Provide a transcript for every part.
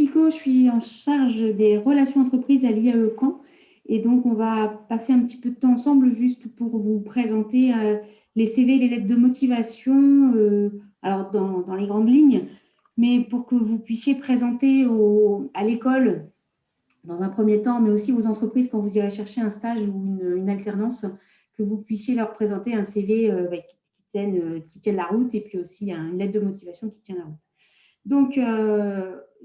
Pico, je suis en charge des relations entreprises à l'IAE Caen. Et donc, on va passer un petit peu de temps ensemble juste pour vous présenter les CV, les lettres de motivation, alors dans les grandes lignes, mais pour que vous puissiez présenter à l'école dans un premier temps, mais aussi aux entreprises quand vous irez chercher un stage ou une alternance, que vous puissiez leur présenter un CV qui tienne la route et puis aussi une lettre de motivation qui tient la route. Donc,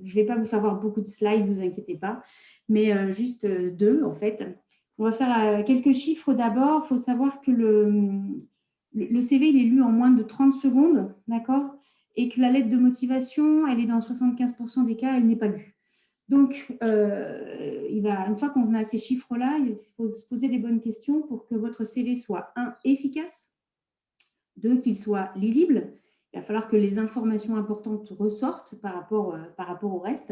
je ne vais pas vous faire voir beaucoup de slides, ne vous inquiétez pas, mais juste deux en fait. On va faire quelques chiffres d'abord. Il faut savoir que le CV, il est lu en moins de 30 secondes, d'accord? Et que la lettre de motivation, elle est dans 75% des cas, elle n'est pas lue. Donc, une fois qu'on a ces chiffres-là, il faut se poser les bonnes questions pour que votre CV soit, un, efficace, deux, qu'il soit lisible. Il va falloir que les informations importantes ressortent par rapport au reste.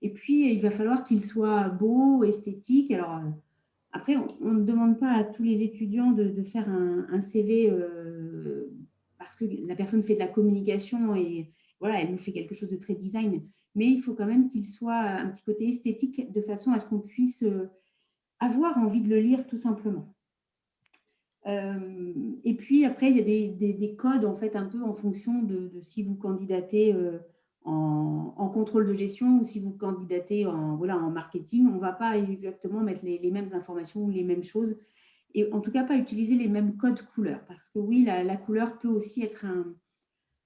Et puis, il va falloir qu'il soit beau, esthétique. Alors, après, on ne demande pas à tous les étudiants de faire un CV parce que la personne fait de la communication et voilà, elle nous fait quelque chose de très design. Mais il faut quand même qu'il soit un petit côté esthétique de façon à ce qu'on puisse avoir envie de le lire tout simplement. Et puis après, il y a des codes en fait un peu en fonction de si vous candidatez en contrôle de gestion ou si vous candidatez en marketing. On ne va pas exactement mettre les mêmes informations ou les mêmes choses et en tout cas pas utiliser les mêmes codes couleurs parce que oui, la couleur peut aussi être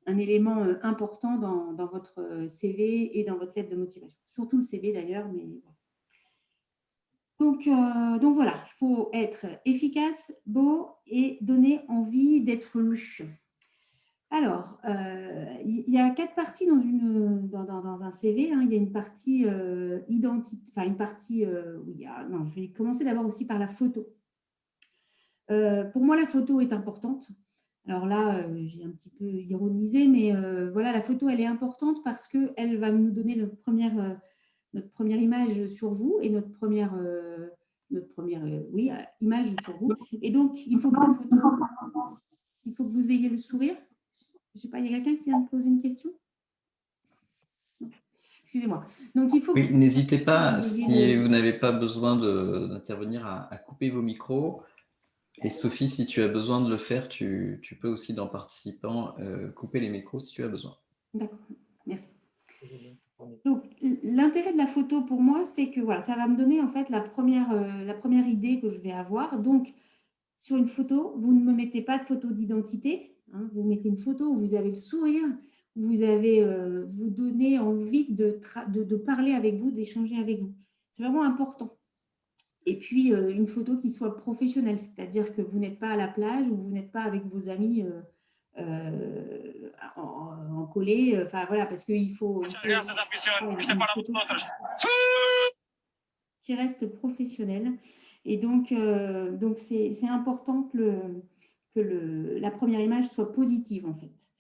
un élément important dans votre CV et dans votre lettre de motivation. Surtout le CV d'ailleurs, mais voilà. Donc voilà, il faut être efficace, beau et donner envie d'être lu. Alors, il y a 4 parties dans un CV. Hein. Il y a une partie identité, enfin une partie où il y a. Non, je vais commencer d'abord aussi par la photo. Pour moi, la photo est importante. Alors là, j'ai un petit peu ironisé, mais voilà, la photo, elle est importante parce qu'elle va nous donner notre première image sur vous et notre première image sur vous. Et donc, il faut que vous ayez le sourire. Je ne sais pas, il y a quelqu'un qui vient de poser une question? Excusez-moi. Donc, il faut oui, n'hésitez pas, vous si vous n'avez pas besoin d'intervenir, à couper vos micros. Et Sophie, si tu as besoin de le faire, tu peux aussi, dans participant, couper les micros si tu as besoin. D'accord, merci. Donc, l'intérêt de la photo pour moi, c'est que voilà, ça va me donner en fait la première idée que je vais avoir. Donc, sur une photo, vous ne me mettez pas de photo d'identité. Hein, vous mettez une photo où vous avez le sourire, où vous donnez envie de parler avec vous, d'échanger avec vous. C'est vraiment important. Et puis, une photo qui soit professionnelle, c'est-à-dire que vous n'êtes pas à la plage ou vous n'êtes pas avec vos amis en collé. Enfin, voilà, parce qu'il faut une photo qui reste professionnelle. Et donc c'est important que la première image soit positive, en fait.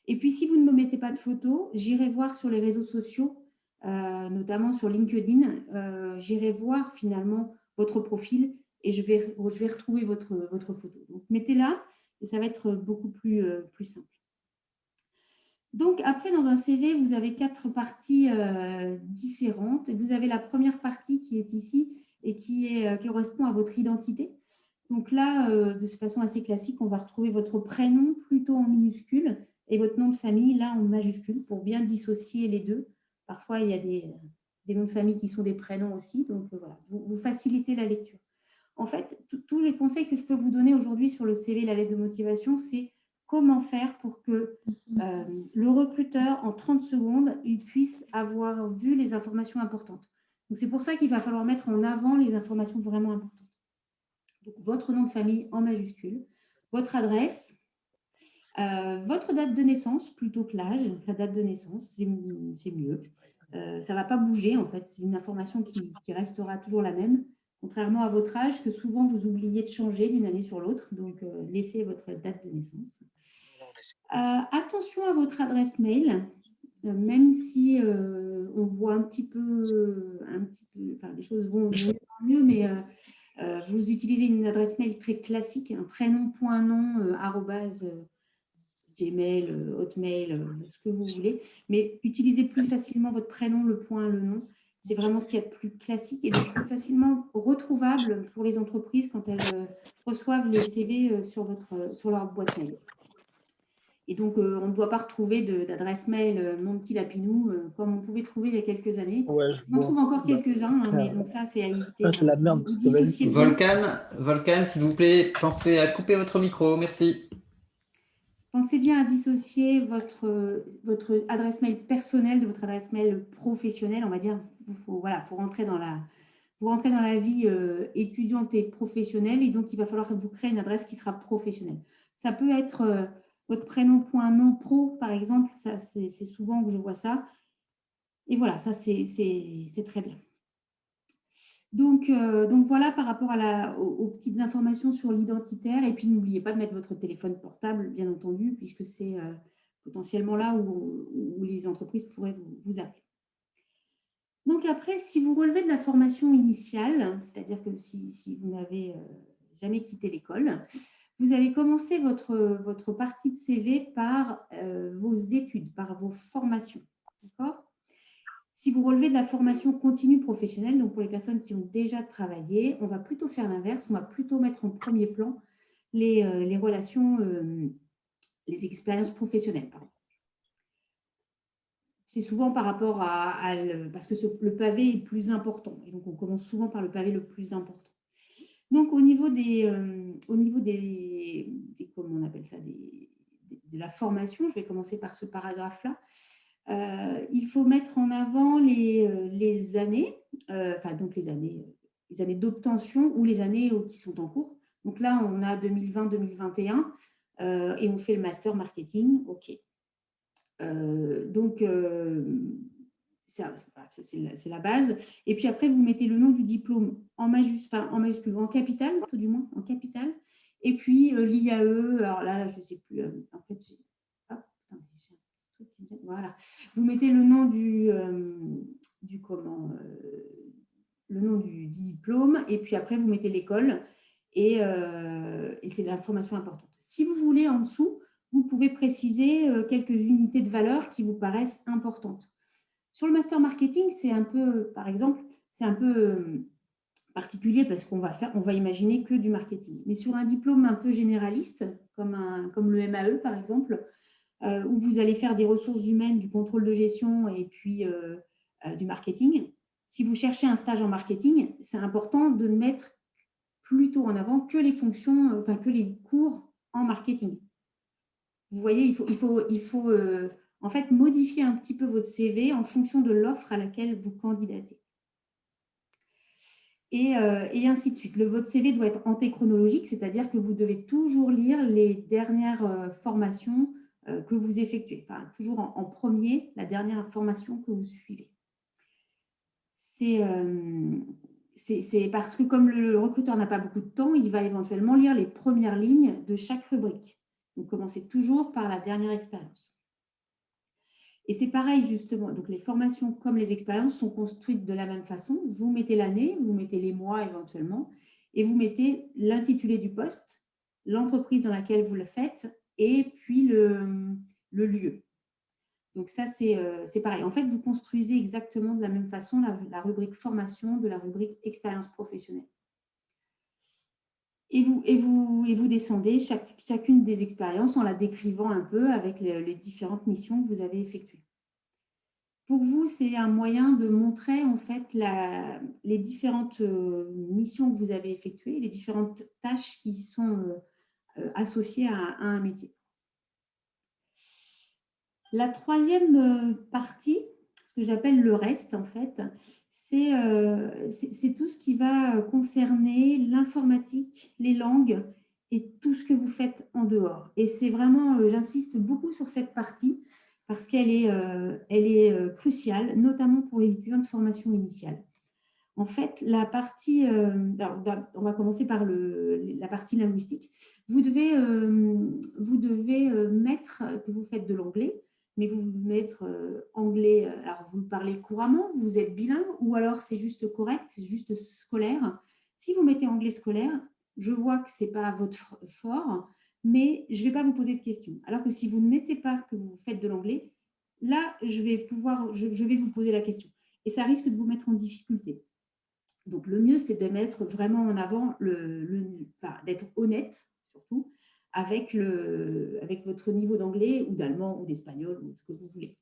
Et puis, si vous ne me mettez pas de photos, j'irai voir sur les réseaux sociaux, notamment sur LinkedIn, j'irai voir finalement votre profil et je vais retrouver votre photo. Donc, mettez-la et ça va être beaucoup plus simple. Donc, après, dans un CV, vous avez 4 parties différentes. Vous avez la première partie qui est ici et qui correspond à votre identité. Donc là, de façon assez classique, on va retrouver votre prénom plutôt en minuscule et votre nom de famille là en majuscule pour bien dissocier les deux. Parfois, il y a des noms de famille qui sont des prénoms aussi. Donc voilà, vous facilitez la lecture. En fait, tous les conseils que je peux vous donner aujourd'hui sur le CV, la lettre de motivation, c'est comment faire pour que le recruteur, en 30 secondes, il puisse avoir vu les informations importantes. Donc, c'est pour ça qu'il va falloir mettre en avant les informations vraiment importantes. Donc, votre nom de famille en majuscule, votre adresse, votre date de naissance plutôt que l'âge. La date de naissance, c'est mieux. Ça ne va pas bouger, en fait. C'est une information qui restera toujours la même, contrairement à votre âge que souvent vous oubliez de changer d'une année sur l'autre. Donc, laissez votre date de naissance. Attention à votre adresse mail, même si on voit un petit peu, enfin, les choses vont mieux, mais vous utilisez une adresse mail très classique, un prénom.nom Gmail, Hotmail, ce que vous voulez, mais utilisez plus facilement votre prénom, le point, le nom. C'est vraiment ce qu'il y a de plus classique et de plus facilement retrouvable pour les entreprises quand elles reçoivent les CV sur leur boîte mail. Et donc, on ne doit pas retrouver d'adresse mail mon petit lapinou comme on pouvait trouver il y a quelques années. Ouais, je On en vois. trouve encore Bah, quelques-uns, hein, mais donc ça, c'est à éviter. c'est la merde, Vous parce que dissociez bien. Volcan, s'il vous plaît, pensez à couper votre micro. Merci. Pensez bien à dissocier votre adresse mail personnelle de votre adresse mail professionnelle. On va dire, voilà, faut rentrer dans la vie étudiante et professionnelle, et donc il va falloir que vous créez une adresse qui sera professionnelle. Ça peut être votre prénom.nom pro, par exemple. Ça, c'est souvent que je vois ça. Et voilà, ça, c'est très bien. Donc voilà par rapport aux petites informations sur l'identitaire. Et puis, n'oubliez pas de mettre votre téléphone portable, bien entendu, puisque c'est potentiellement là où les entreprises pourraient vous appeler. Donc après, si vous relevez de la formation initiale, c'est-à-dire que si vous n'avez jamais quitté l'école, vous allez commencer votre partie de CV par vos études, par vos formations. D'accord ? Si vous relevez de la formation continue professionnelle, donc pour les personnes qui ont déjà travaillé, on va plutôt faire l'inverse, on va plutôt mettre en premier plan les relations, les expériences professionnelles. Pardon. C'est souvent par rapport parce que le pavé est plus important. Et donc, on commence souvent par le pavé le plus important. Donc, au niveau comment on appelle ça, de la formation, je vais commencer par ce paragraphe-là. Il faut mettre en avant les années, donc les années d'obtention ou les années qui sont en cours. Donc là, on a 2020-2021 et on fait le master marketing. OK. C'est la base. Et puis après, vous mettez le nom du diplôme en majuscule, en capital, tout du moins, en capital. Et puis l'IAE, alors là, je ne sais plus. En fait, voilà. Vous mettez le nom le nom du diplôme, et puis après, vous mettez l'école, et c'est l'information importante. Si vous voulez, en dessous, vous pouvez préciser quelques unités de valeur qui vous paraissent importantes. Sur le master marketing, c'est un peu, par exemple, c'est un peu particulier parce qu'on va imaginer que du marketing. Mais sur un diplôme un peu généraliste, comme le MAE, par exemple, où vous allez faire des ressources humaines, du contrôle de gestion et puis du marketing. Si vous cherchez un stage en marketing, c'est important de mettre plutôt en avant que les fonctions, que les cours en marketing. Vous voyez, il faut en fait modifier un petit peu votre CV en fonction de l'offre à laquelle vous candidatez. Et ainsi de suite. Votre CV doit être antéchronologique, c'est-à-dire que vous devez toujours lire les dernières formations que vous effectuez. Enfin, toujours en premier, la dernière formation que vous suivez. C'est parce que comme le recruteur n'a pas beaucoup de temps, il va éventuellement lire les premières lignes de chaque rubrique. Donc, commencez toujours par la dernière expérience. Et c'est pareil, justement. Donc, les formations comme les expériences sont construites de la même façon. Vous mettez l'année, vous mettez les mois éventuellement, et vous mettez l'intitulé du poste, l'entreprise dans laquelle vous le faites, et puis le lieu. Donc, ça, c'est pareil. En fait, vous construisez exactement de la même façon la rubrique formation de la rubrique expérience professionnelle. Et vous descendez chacune des expériences en la décrivant un peu avec les différentes missions que vous avez effectuées. Pour vous, c'est un moyen de montrer en fait les différentes missions que vous avez effectuées, les différentes tâches qui sont associées à un métier. La troisième partie, ce que j'appelle le reste en fait, c'est tout ce qui va concerner l'informatique, les langues et tout ce que vous faites en dehors. Et c'est vraiment, j'insiste beaucoup sur cette partie parce qu'elle est cruciale, notamment pour les étudiants de formation initiale. En fait, la partie, on va commencer par la partie linguistique. Vous devez mettre que vous faites de l'anglais, mais vous mettre anglais, alors vous le parlez couramment, vous êtes bilingue, ou alors c'est juste correct, c'est juste scolaire. Si vous mettez anglais scolaire, je vois que ce n'est pas votre fort, mais je ne vais pas vous poser de questions. Alors que si vous ne mettez pas que vous faites de l'anglais, là, je vais vous poser la question. Et ça risque de vous mettre en difficulté. Donc, le mieux, c'est de mettre vraiment en avant d'être honnête, surtout, avec votre niveau d'anglais ou d'allemand ou d'espagnol ou ce que vous voulez.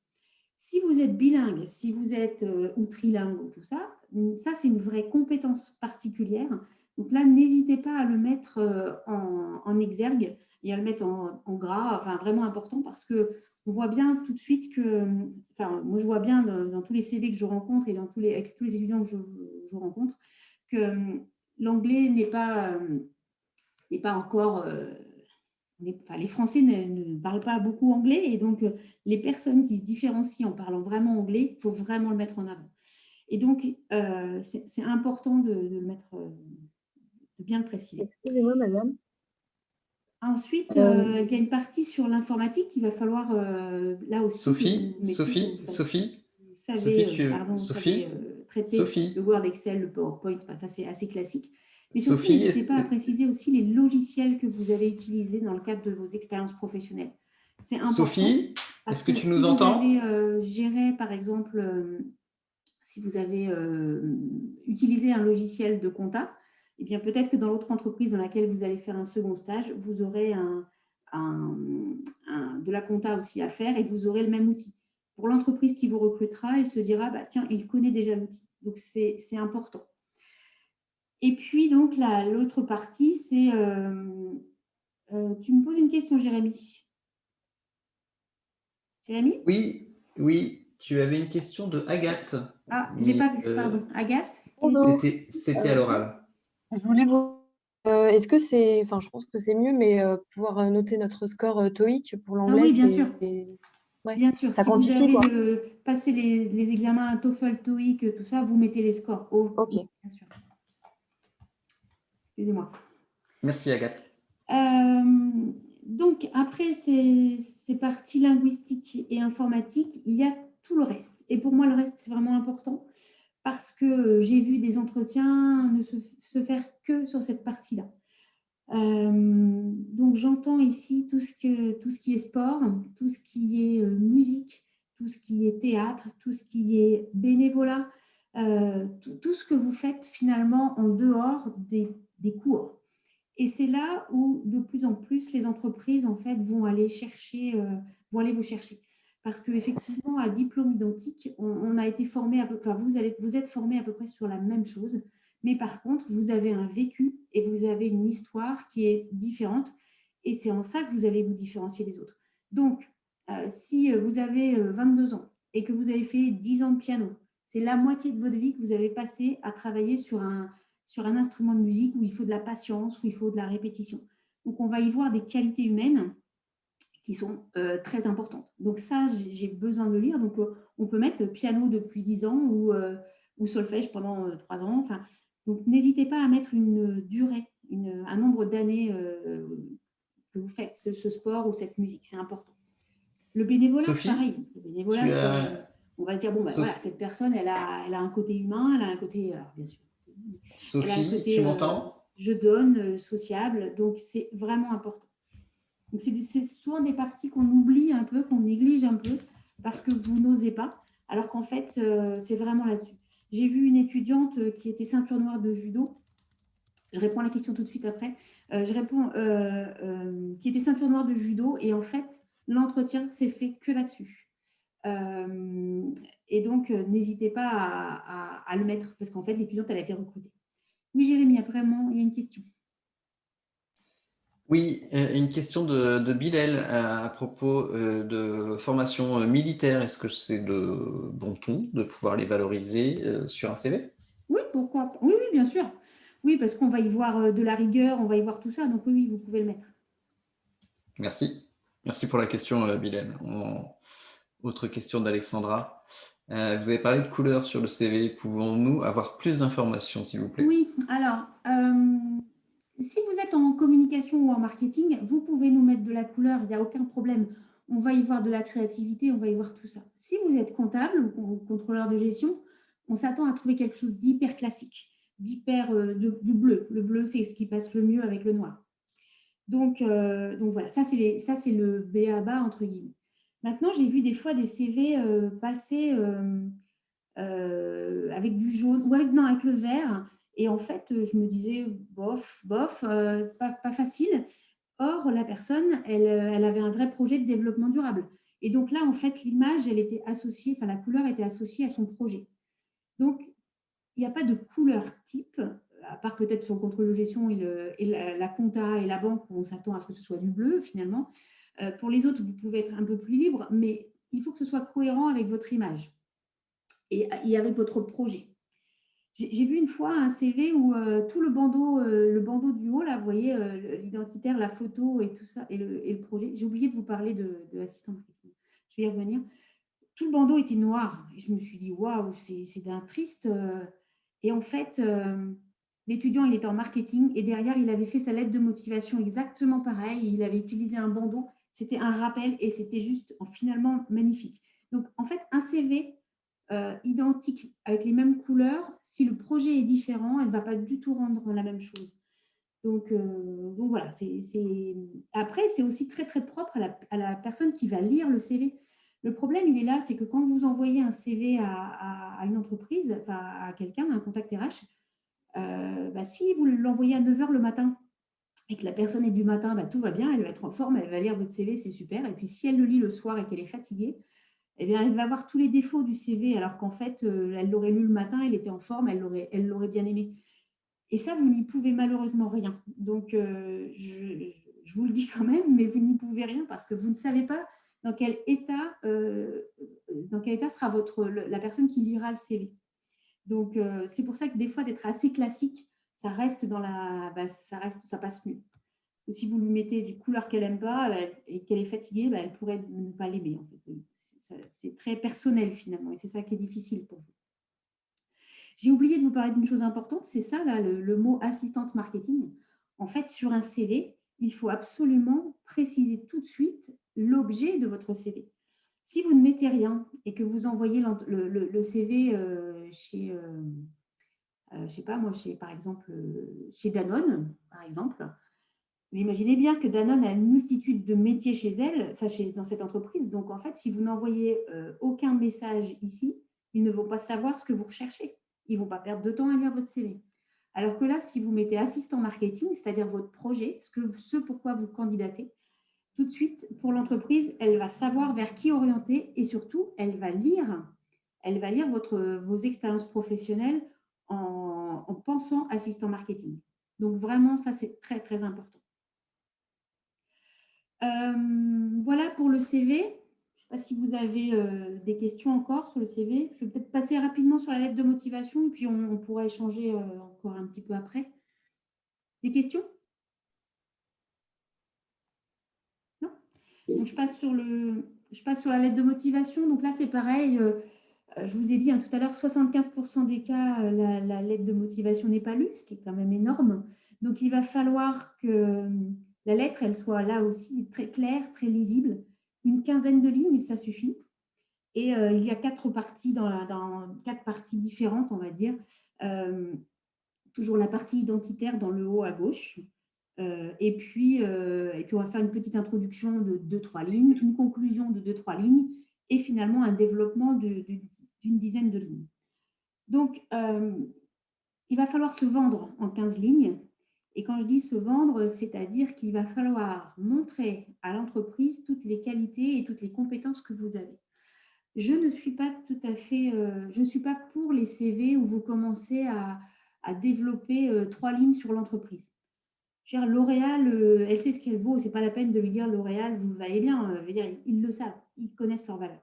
Si vous êtes bilingue, si vous êtes ou trilingue ou tout ça, c'est une vraie compétence particulière. Donc là, n'hésitez pas à le mettre en exergue et à le mettre en gras, enfin vraiment important, parce que on voit bien tout de suite que, enfin, moi je vois bien dans tous les CV que je rencontre et avec tous les étudiants que je rencontre, que l'anglais n'est pas encore les Français ne parlent pas beaucoup anglais et donc les personnes qui se différencient en parlant vraiment anglais, il faut vraiment le mettre en avant. Et donc, c'est important de le mettre, de bien le préciser. Excusez-moi, madame. Ensuite, il y a une partie sur l'informatique qu'il va falloir, là aussi, Sophie, que vous mettiez, Sophie, vous savez traiter Sophie, le Word, Excel, le PowerPoint, enfin, ça c'est assez classique. Mais surtout, Sophie, n'hésitez pas à préciser aussi les logiciels que vous avez utilisés dans le cadre de vos expériences professionnelles. C'est important. Sophie, parce est-ce que tu si nous entends? vous avez géré, par exemple, si vous avez utilisé un logiciel de compta, eh bien peut-être que dans l'autre entreprise dans laquelle vous allez faire un second stage, vous aurez de la compta aussi à faire et vous aurez le même outil. Pour l'entreprise qui vous recrutera, elle se dira, bah, tiens, il connaît déjà l'outil. Donc, c'est important. Et puis, donc, l'autre partie, c'est… tu me poses une question, Jérémy. Jérémy? Oui, tu avais une question de Agathe. Ah, je n'ai pas vu, pardon. Agathe? Bonjour. C'était à l'oral. Je voulais vous. Est-ce que c'est. Enfin, je pense que c'est mieux, mais pouvoir noter notre score TOEIC pour Ah l'anglais, oui, bien sûr. Ouais, Bien sûr, ça si vous quantifie, quoi. avez passé les examens TOEFL, TOEIC, tout ça, vous mettez les scores. Oh, Ok. bien sûr. Excusez-moi. Merci Agathe. Donc, après ces parties linguistiques et informatiques, il y a tout le reste. Et pour moi, le reste, c'est vraiment important parce que j'ai vu des entretiens ne se faire que sur cette partie-là. Donc, j'entends ici tout ce qui est sport, tout ce qui est musique, tout ce qui est théâtre, tout ce qui est bénévolat, tout ce que vous faites finalement en dehors des cours. Et c'est là où de plus en plus les entreprises en fait vont aller vous chercher. Parce qu'effectivement, à diplôme identique, on a été formé, vous êtes formé à peu près sur la même chose, mais par contre, vous avez un vécu et vous avez une histoire qui est différente, et c'est en ça que vous allez vous différencier des autres. Donc, si vous avez 22 ans et que vous avez fait 10 ans de piano, c'est la moitié de votre vie que vous avez passé à travailler sur un instrument de musique où il faut de la patience, où il faut de la répétition. Donc, on va y voir des qualités humaines qui sont très importantes. Donc ça, j'ai besoin de le lire. Donc, on peut mettre piano depuis 10 ans ou solfège pendant 3 ans. Enfin, donc, n'hésitez pas à mettre une durée, un nombre d'années que vous faites ce sport ou cette musique. C'est important. Le bénévolat, Sophie, pareil. Le bénévolat, on va se dire, bon, ben, Sophie, voilà, cette personne, elle a un côté humain, elle a un côté, alors, bien sûr, elle a un Sophie, côté tu m'entends? je donne, sociable, donc c'est vraiment important. Donc c'est souvent des parties qu'on oublie un peu, qu'on néglige un peu, parce que vous n'osez pas, alors qu'en fait, c'est vraiment là-dessus. J'ai vu une étudiante qui était ceinture noire de judo. Je réponds à la question tout de suite après. Qui était ceinture noire de judo, et en fait, l'entretien s'est fait que là-dessus. Et donc, n'hésitez pas à le mettre, parce qu'en fait, l'étudiante, elle a été recrutée. Oui, Jérémy, vraiment, il y a une question. Oui, une question de Bilal à propos de formation militaire. Est-ce que c'est de bon ton de pouvoir les valoriser sur un CV? Oui, pourquoi pas. Oui, oui, bien sûr. Oui, parce qu'on va y voir de la rigueur, on va y voir tout ça. Donc oui, oui, vous pouvez le mettre. Merci. Merci pour la question, Bilal. Autre question d'Alexandra. Vous avez parlé de couleur sur le CV. Pouvons-nous avoir plus d'informations, s'il vous plaît? Oui, alors, si vous êtes en communication ou en marketing, vous pouvez nous mettre de la couleur, il n'y a aucun problème. On va y voir de la créativité, on va y voir tout ça. Si vous êtes comptable ou contrôleur de gestion, on s'attend à trouver quelque chose d'hyper classique, du bleu. Le bleu, c'est ce qui passe le mieux avec le noir. Donc voilà, ça c'est le b.a.-ba entre guillemets. Maintenant, j'ai vu des fois des CV passer avec du jaune ou avec, non, avec le vert. Et en fait, je me disais, bof, bof, pas facile. Or, la personne, elle avait un vrai projet de développement durable. Et donc là, en fait, l'image, elle était associée, enfin, la couleur était associée à son projet. Donc, il n'y a pas de couleur type, à part peut-être sur le contrôle de gestion et la compta et la banque, où on s'attend à ce que ce soit du bleu, finalement. Pour les autres, vous pouvez être un peu plus libre, mais il faut que ce soit cohérent avec votre image et avec votre projet. J'ai vu une fois un CV où tout le bandeau du haut, là, vous voyez, l'identitaire, la photo et tout ça, et le projet. J'ai oublié de vous parler de l'assistant marketing. Je vais y revenir. Tout le bandeau était noir. Et je me suis dit, waouh, c'est d'un triste. Et en fait, l'étudiant, il était en marketing et derrière, il avait fait sa lettre de motivation exactement pareil. Il avait utilisé un bandeau. C'était un rappel et c'était juste finalement magnifique. Donc, en fait, un CV identique avec les mêmes couleurs, si le projet est différent, elle ne va pas du tout rendre la même chose. Donc voilà, après, c'est aussi très, très propre à la personne qui va lire le CV. Le problème, il est là, c'est que quand vous envoyez un CV à une entreprise, enfin, à quelqu'un, à un contact RH, si vous l'envoyez à 9 h le matin et que la personne est du matin, tout va bien, elle va être en forme, elle va lire votre CV, c'est super. Et puis, si elle le lit le soir et qu'elle est fatiguée, eh bien, elle va voir tous les défauts du CV, alors qu'en fait, elle l'aurait lu le matin, elle était en forme, elle l'aurait bien aimé. Et ça, vous n'y pouvez malheureusement rien. Donc, je vous le dis quand même, mais vous n'y pouvez rien parce que vous ne savez pas dans quel état sera la personne qui lira le CV. Donc, c'est pour ça que des fois, d'être assez classique, ça reste ça passe mieux. Ou si vous lui mettez des couleurs qu'elle n'aime pas et qu'elle est fatiguée, elle pourrait ne pas l'aimer. En fait. C'est très personnel finalement et c'est ça qui est difficile pour vous. J'ai oublié de vous parler d'une chose importante, c'est ça, là, le mot assistante marketing. En fait, sur un CV, il faut absolument préciser tout de suite l'objet de votre CV. Si vous ne mettez rien et que vous envoyez le CV chez, je sais pas moi, par exemple, chez Danone, par exemple, vous imaginez bien que Danone a une multitude de métiers chez elle, enfin dans cette entreprise. Donc, en fait, si vous n'envoyez aucun message ici, ils ne vont pas savoir ce que vous recherchez. Ils ne vont pas perdre de temps à lire votre CV. Alors que là, si vous mettez assistant marketing, c'est-à-dire votre projet, ce pourquoi vous candidatez, tout de suite, pour l'entreprise, elle va savoir vers qui orienter et surtout, elle va lire vos expériences professionnelles en pensant assistant marketing. Donc, vraiment, ça, c'est très, très important. Voilà pour le CV. Je ne sais pas si vous avez des questions encore sur le CV. Je vais peut-être passer rapidement sur la lettre de motivation et puis on pourra échanger encore un petit peu après. Des questions? Non? Donc, je passe sur la lettre de motivation. Donc là, c'est pareil. Je vous ai dit tout à l'heure, 75% des cas, la lettre de motivation n'est pas lue, ce qui est quand même énorme. Donc, il va falloir que la lettre, elle soit là aussi très claire, très lisible. Une quinzaine de lignes, ça suffit. Et il y a 4 parties dans 4 parties différentes, on va dire. Toujours la partie identitaire dans le haut à gauche. Et puis, on va faire une petite introduction de 2-3 lignes, une conclusion de 2-3 lignes, et finalement un développement d'une dizaine de lignes. Donc, il va falloir se vendre en 15 lignes. Et quand je dis se vendre, c'est-à-dire qu'il va falloir montrer à l'entreprise toutes les qualités et toutes les compétences que vous avez. Je ne suis pas tout à fait, je ne suis pas pour les CV où vous commencez à développer 3 lignes sur l'entreprise. L'Oréal, elle sait ce qu'elle vaut, c'est pas la peine de lui dire L'Oréal, vous le valez bien. Ils le savent, ils connaissent leur valeur.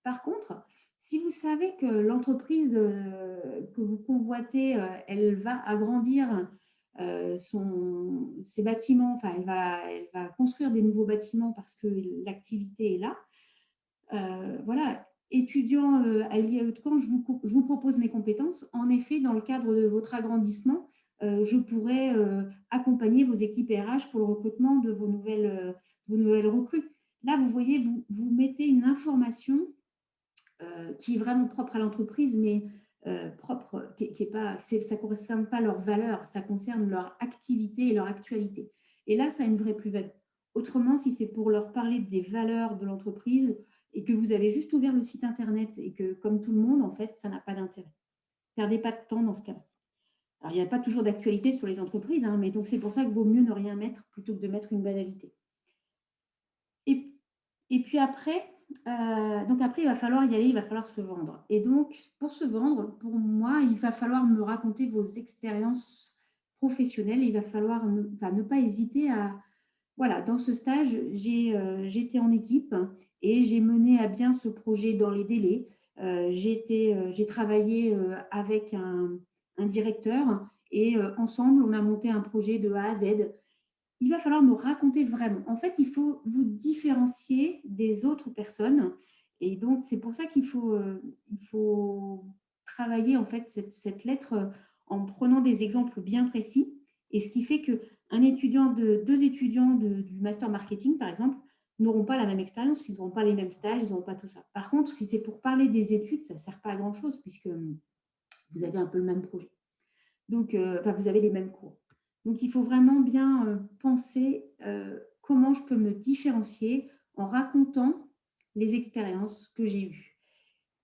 Par contre, si vous savez que l'entreprise que vous convoitez, elle va agrandir ses bâtiments, enfin, elle va construire des nouveaux bâtiments parce que l'activité est là. Voilà, étudiant à l'IAE de Caen, je vous propose mes compétences. En effet, dans le cadre de votre agrandissement, je pourrais accompagner vos équipes RH pour le recrutement de vos nouvelles recrues. Là, vous voyez, vous mettez une information qui est vraiment propre à l'entreprise, mais ça ne concerne pas leur valeur, ça concerne leur activité et leur actualité. Et là, ça a une vraie plus-value. Autrement, si c'est pour leur parler des valeurs de l'entreprise et que vous avez juste ouvert le site internet et que, comme tout le monde, en fait, ça n'a pas d'intérêt. Perdez pas de temps dans ce cas-là. Alors, il n'y a pas toujours d'actualité sur les entreprises, hein, mais donc c'est pour ça qu'il vaut mieux ne rien mettre plutôt que de mettre une banalité. Et puis après, donc après, il va falloir y aller, il va falloir se vendre. Et donc, pour se vendre, pour moi, il va falloir me raconter vos expériences professionnelles. Il va falloir ne pas hésiter à... Voilà, dans ce stage, j'étais en équipe et j'ai mené à bien ce projet dans les délais. J'ai travaillé avec un directeur et ensemble, on a monté un projet de A à Z. Il va falloir me raconter vraiment. En fait, il faut vous différencier des autres personnes. Et donc, c'est pour ça il faut travailler en fait cette lettre en prenant des exemples bien précis. Et ce qui fait que deux étudiants du master marketing, par exemple, n'auront pas la même expérience, ils n'auront pas les mêmes stages, ils n'auront pas tout ça. Par contre, si c'est pour parler des études, ça ne sert pas à grand-chose puisque vous avez un peu le même projet. Donc, vous avez les mêmes cours. Donc, il faut vraiment bien penser comment je peux me différencier en racontant les expériences que j'ai eues.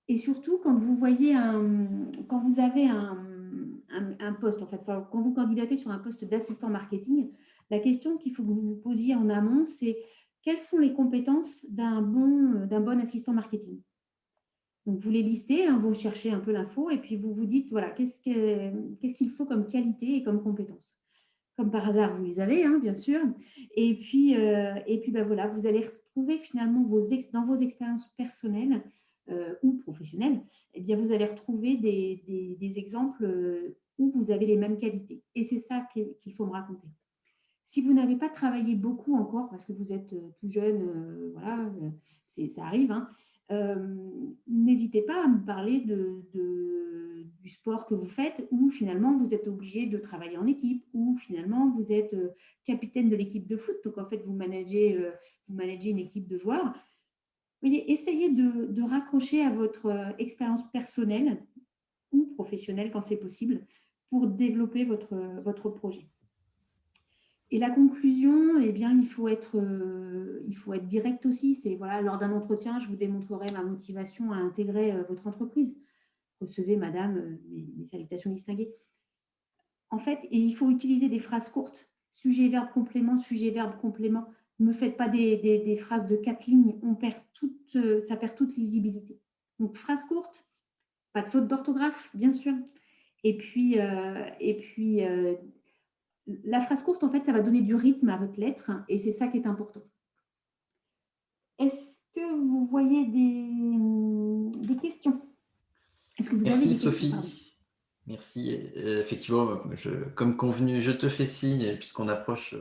Et surtout, quand vous avez un poste, en fait, quand vous candidatez sur un poste d'assistant marketing, la question qu'il faut que vous vous posiez en amont, c'est quelles sont les compétences d'un bon assistant marketing? Donc, vous les listez, hein, vous cherchez un peu l'info et puis vous vous dites, voilà, qu'est-ce qu'il faut comme qualité et comme compétence. Comme par hasard, vous les avez, hein, bien sûr. Et puis voilà, vous allez retrouver finalement dans vos expériences personnelles ou professionnelles, eh bien, vous allez retrouver des exemples où vous avez les mêmes qualités. Et c'est ça qu'il faut me raconter. Si vous n'avez pas travaillé beaucoup encore, parce que vous êtes tout jeune, voilà, ça arrive, hein, n'hésitez pas à me parler du sport que vous faites, où finalement vous êtes obligé de travailler en équipe, ou finalement vous êtes capitaine de l'équipe de foot, donc en fait vous managez une équipe de joueurs. Vous voyez, essayez de raccrocher à votre expérience personnelle ou professionnelle quand c'est possible pour développer votre projet. Et la conclusion, eh bien, il faut être direct aussi. C'est voilà, lors d'un entretien, je vous démontrerai ma motivation à intégrer votre entreprise. Recevez, madame, mes salutations distinguées. En fait, et il faut utiliser des phrases courtes. Sujet, verbe, complément, sujet, verbe, complément. Ne me faites pas des phrases de 4 lignes. Ça perd toute lisibilité. Donc, phrase courte, pas de faute d'orthographe, bien sûr. Et puis la phrase courte, en fait, ça va donner du rythme à votre lettre et c'est ça qui est important. Est-ce que vous voyez des questions? Est-ce que vous avez Merci des questions? Sophie. Pardon. Merci. Effectivement, comme convenu, je te fais signe, puisqu'on approche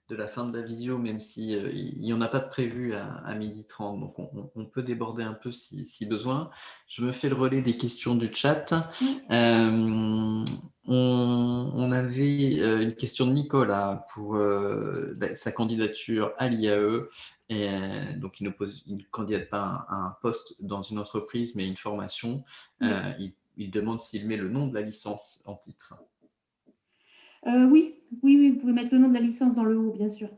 de la fin de la visio, même si il n'y en a pas de prévu à 12h30, donc on peut déborder un peu si besoin. Je me fais le relais des questions du chat. Oui. On avait une question de Nicolas pour sa candidature à l'IAE. Et donc, il ne candidate pas à un poste dans une entreprise, mais une formation. Oui. Il demande s'il met le nom de la licence en titre. Oui, vous pouvez mettre le nom de la licence dans le haut, bien sûr.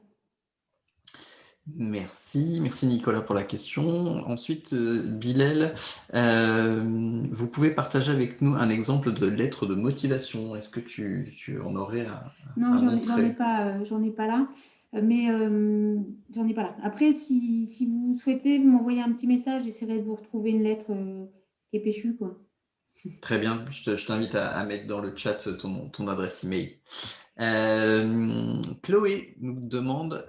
Merci Nicolas pour la question. Ensuite, Bilal, vous pouvez partager avec nous un exemple de lettre de motivation. Est-ce que tu en aurais à Non, j'en ai montrer? pas, j'en ai pas là, mais j'en ai pas là. Après, si vous souhaitez, vous m'envoyez un petit message, j'essaierai de vous retrouver une lettre qui est péchue, quoi. Très bien, je t'invite à mettre dans le chat ton adresse email. Chloé nous demande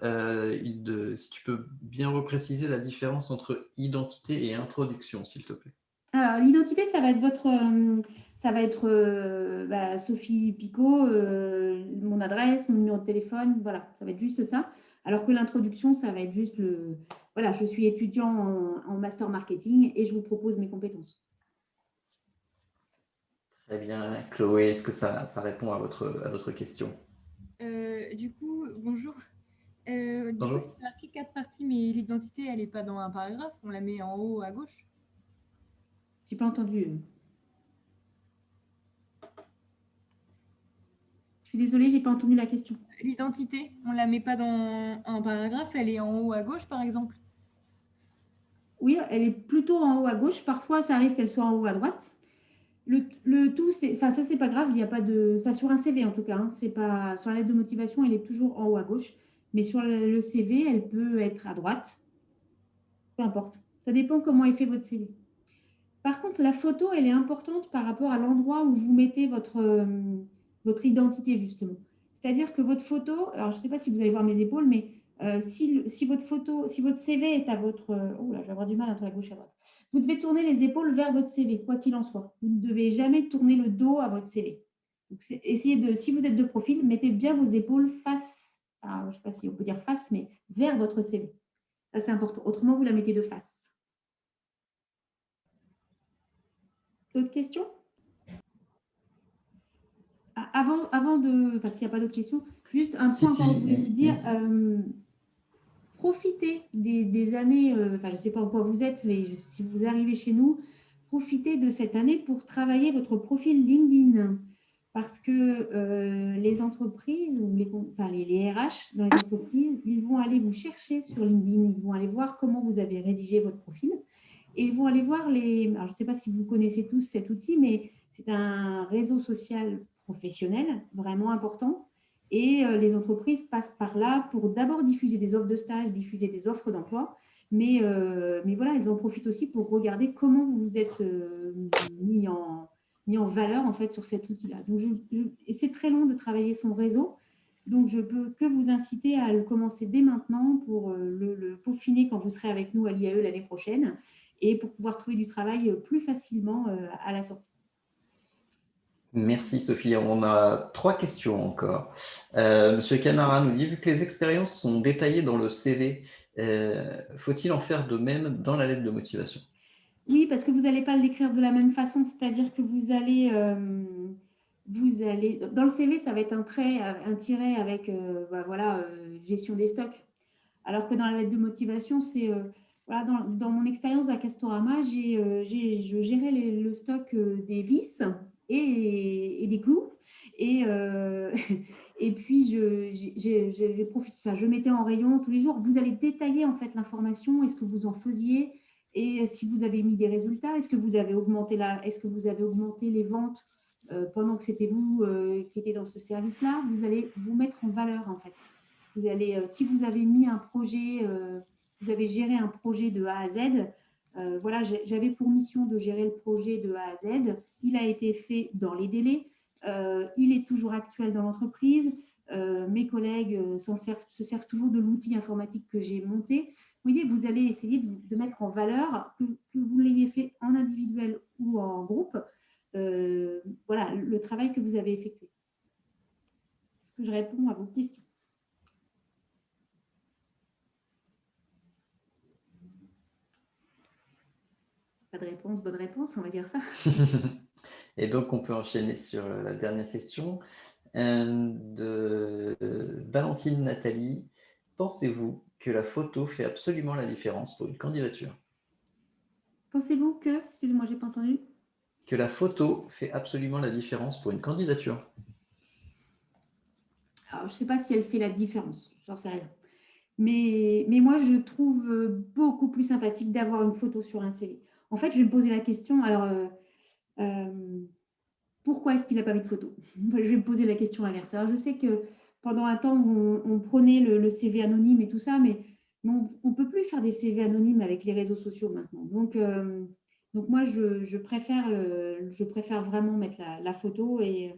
si tu peux bien repréciser la différence entre identité et introduction, s'il te plaît. Alors, l'identité, ça va être Sophie Picot, mon adresse, mon numéro de téléphone, voilà, ça va être juste ça. Alors que l'introduction, ça va être juste voilà, je suis étudiant en master marketing et je vous propose mes compétences. Très bien, Chloé, est-ce que ça répond à votre question? Du coup, bonjour. Du coup, Bonjour. c'est marqué 4 parties, mais l'identité, elle n'est pas dans un paragraphe, on la met en haut à gauche. J'ai pas entendu. Je suis désolée, je n'ai pas entendu la question. L'identité, on ne la met pas dans un paragraphe, elle est en haut à gauche, par exemple. Oui, elle est plutôt en haut à gauche. Parfois, ça arrive qu'elle soit en haut à droite. Le tout, enfin, ça, c'est pas grave. Il n'y a pas de, enfin, sur un CV en tout cas, hein, c'est pas, sur la lettre de motivation, elle est toujours en haut à gauche. Mais sur le CV, elle peut être à droite. Peu importe. Ça dépend comment est fait votre CV. Par contre, la photo, elle est importante par rapport à l'endroit où vous mettez votre identité, justement. C'est-à-dire que votre photo, alors je ne sais pas si vous allez voir mes épaules, mais si votre photo, si votre CV est à votre... oh là, je vais avoir du mal entre la gauche et la droite. Vous devez tourner les épaules vers votre CV, quoi qu'il en soit. Vous ne devez jamais tourner le dos à votre CV. Donc, essayez de, si vous êtes de profil, mettez bien vos épaules face, je ne sais pas si on peut dire face, mais vers votre CV. Ça, c'est important. Autrement, vous la mettez de face. D'autres questions? Avant de, enfin, s'il n'y a pas d'autres questions, juste un point encore, je voulais vous dire, profitez des années, enfin, je ne sais pas en quoi vous êtes, mais si vous arrivez chez nous, profitez de cette année pour travailler votre profil LinkedIn. Parce que les entreprises, ou enfin, les RH dans les entreprises, ils vont aller vous chercher sur LinkedIn, ils vont aller voir comment vous avez rédigé votre profil. Et ils vont aller voir les... Alors, je ne sais pas si vous connaissez tous cet outil, mais c'est un réseau social professionnel vraiment important. Et les entreprises passent par là pour d'abord diffuser des offres de stage, diffuser des offres d'emploi. Mais voilà, elles en profitent aussi pour regarder comment vous vous êtes mis en valeur en fait sur cet outil-là. Donc, et c'est très long de travailler son réseau. Donc, je peux que vous inciter à le commencer dès maintenant pour le peaufiner quand vous serez avec nous à l'IAE l'année prochaine et pour pouvoir trouver du travail plus facilement à la sortie. Merci Sophie. On a 3 questions encore. Monsieur Canara nous dit, vu que les expériences sont détaillées dans le CV, faut-il en faire de même dans la lettre de motivation? Oui, parce que vous n'allez pas l'écrire de la même façon, c'est-à-dire que vous allez, dans le CV, ça va être un tiret avec voilà, gestion des stocks. Alors que dans la lettre de motivation, c'est voilà, dans mon expérience à Castorama, je gérais le stock des vis et des clous. Et, et puis, je mettais en rayon tous les jours. Vous allez détailler en fait l'information, est-ce que vous en faisiez et si vous avez mis des résultats, est-ce que vous avez augmenté les ventes pendant que c'était vous qui étiez dans ce service-là. Vous allez vous mettre en valeur en fait. Vous allez, si vous avez mis un projet, vous avez géré un projet de A à Z, voilà, j'avais pour mission de gérer le projet de A à Z. Il a été fait dans les délais. Il est toujours actuel dans l'entreprise. Mes collègues se servent toujours de l'outil informatique que j'ai monté. Vous voyez, vous allez essayer de mettre en valeur, que vous l'ayez fait en individuel ou en groupe, voilà, le travail que vous avez effectué. Est-ce que je réponds à vos questions? Pas de réponse, bonne réponse, on va dire ça. Et donc, on peut enchaîner sur la dernière question de Valentine Nathalie. Pensez-vous que la photo fait absolument la différence pour une candidature? Pensez-vous que, excusez-moi, je n'ai pas entendu. Que la photo fait absolument la différence pour une candidature? Alors, je ne sais pas si elle fait la différence, j'en sais rien. Mais moi, je trouve beaucoup plus sympathique d'avoir une photo sur un CV. En fait, je vais me poser la question, alors, pourquoi est-ce qu'il n'a pas mis de photo? Je vais me poser la question inverse. Alors, je sais que pendant un temps, on prenait le CV anonyme et tout ça, mais on ne peut plus faire des CV anonymes avec les réseaux sociaux maintenant. Donc moi, je préfère vraiment mettre la photo et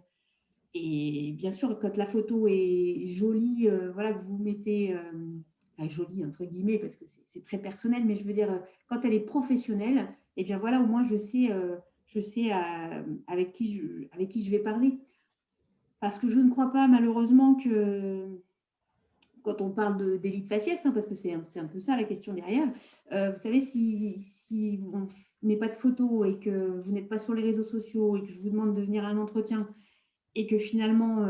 bien sûr, quand la photo est jolie, voilà, que vous mettez, enfin, jolie entre guillemets, parce que c'est très personnel, mais je veux dire, quand elle est professionnelle, et bien voilà, au moins je sais avec qui je vais parler. Parce que je ne crois pas malheureusement que quand on parle d'élite faciès, parce que c'est un peu ça la question derrière, vous savez, si on ne met pas de photos et que vous n'êtes pas sur les réseaux sociaux et que je vous demande de venir à un entretien et que finalement,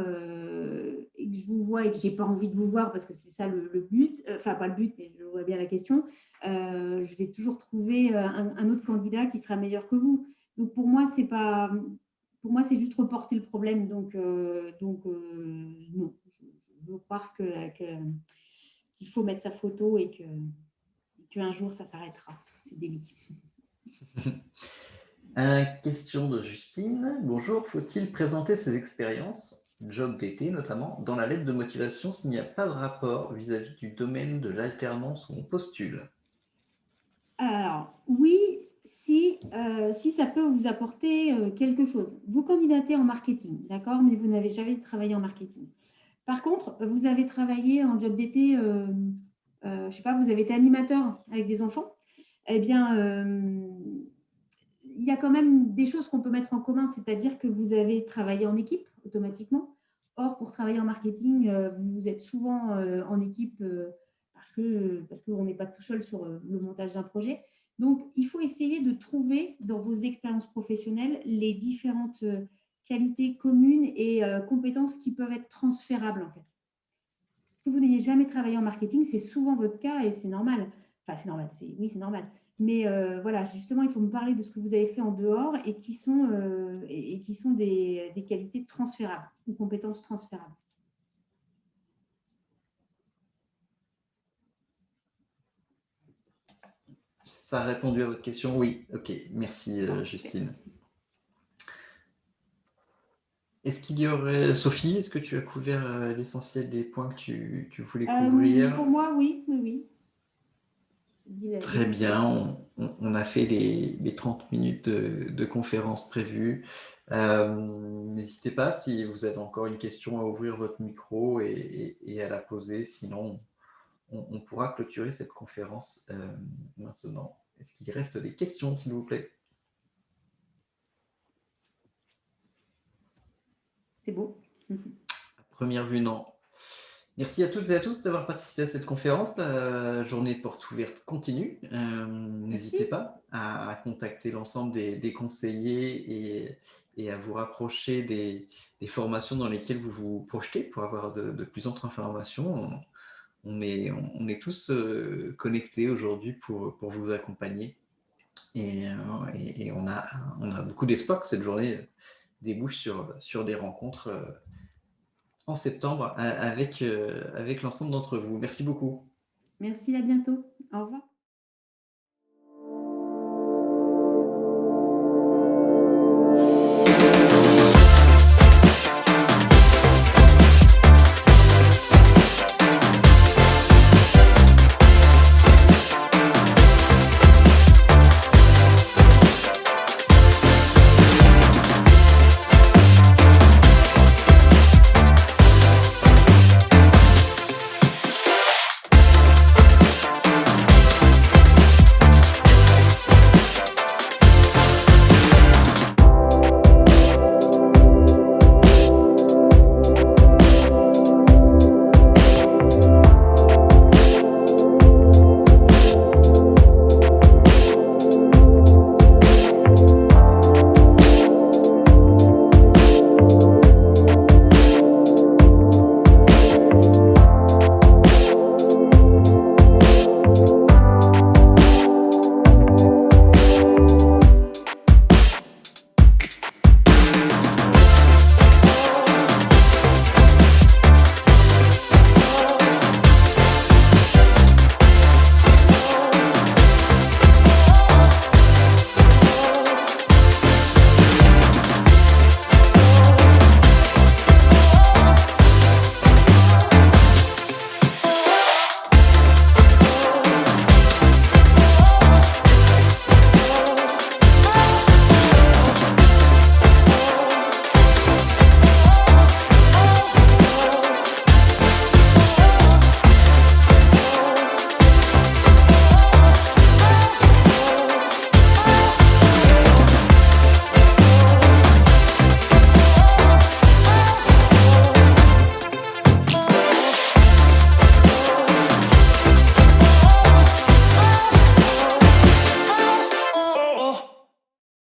et que je vous vois et que je n'ai pas envie de vous voir parce que c'est ça le but, enfin pas le but, mais je vois bien la question, je vais toujours trouver un autre candidat qui sera meilleur que vous. Donc pour moi, c'est pas pour moi, c'est juste reporter le problème. Donc non, je veux croire qu'il faut mettre sa photo et qu'un jour, ça s'arrêtera, ces délits. Question de Justine. Bonjour, faut-il présenter ses expériences, job d'été notamment, dans la lettre de motivation s'il n'y a pas de rapport vis-à-vis du domaine de l'alternance où on postule? Alors, oui, si ça peut vous apporter quelque chose. Vous candidatez en marketing, d'accord, mais vous n'avez jamais travaillé en marketing. Par contre, vous avez travaillé en job d'été, je ne sais pas, vous avez été animateur avec des enfants. Eh bien, il y a quand même des choses qu'on peut mettre en commun, c'est-à-dire que vous avez travaillé en équipe automatiquement. Or, pour travailler en marketing, vous êtes souvent en équipe parce qu'on n'est pas tout seul sur le montage d'un projet. Donc, il faut essayer de trouver dans vos expériences professionnelles les différentes qualités communes et compétences qui peuvent être transférables, en fait. Que vous n'ayez jamais travaillé en marketing, c'est souvent votre cas et c'est normal. Enfin, c'est normal, oui, c'est normal. Mais voilà, justement, il faut me parler de ce que vous avez fait en dehors et qui sont des qualités transférables ou compétences transférables. Ça a répondu à votre question? Oui, ok, merci Justine. Est-ce qu'il y aurait, Sophie, est-ce que tu as couvert l'essentiel des points que tu voulais couvrir? Pour moi, oui. Très bien, on a fait les 30 minutes de conférence prévues. N'hésitez pas si vous avez encore une question à ouvrir votre micro et à la poser, sinon on pourra clôturer cette conférence maintenant. Est-ce qu'il reste des questions, s'il vous plaît? C'est beau. À première vue, non. Merci à toutes et à tous d'avoir participé à cette conférence. La journée porte ouverte continue. N'hésitez pas à contacter l'ensemble des conseillers et à vous rapprocher des formations dans lesquelles vous vous projetez pour avoir de plus amples informations. On est tous connectés aujourd'hui pour vous accompagner. Et on a beaucoup d'espoir que cette journée débouche sur des rencontres en septembre avec l'ensemble d'entre vous. Merci beaucoup. Merci, à bientôt. Au revoir.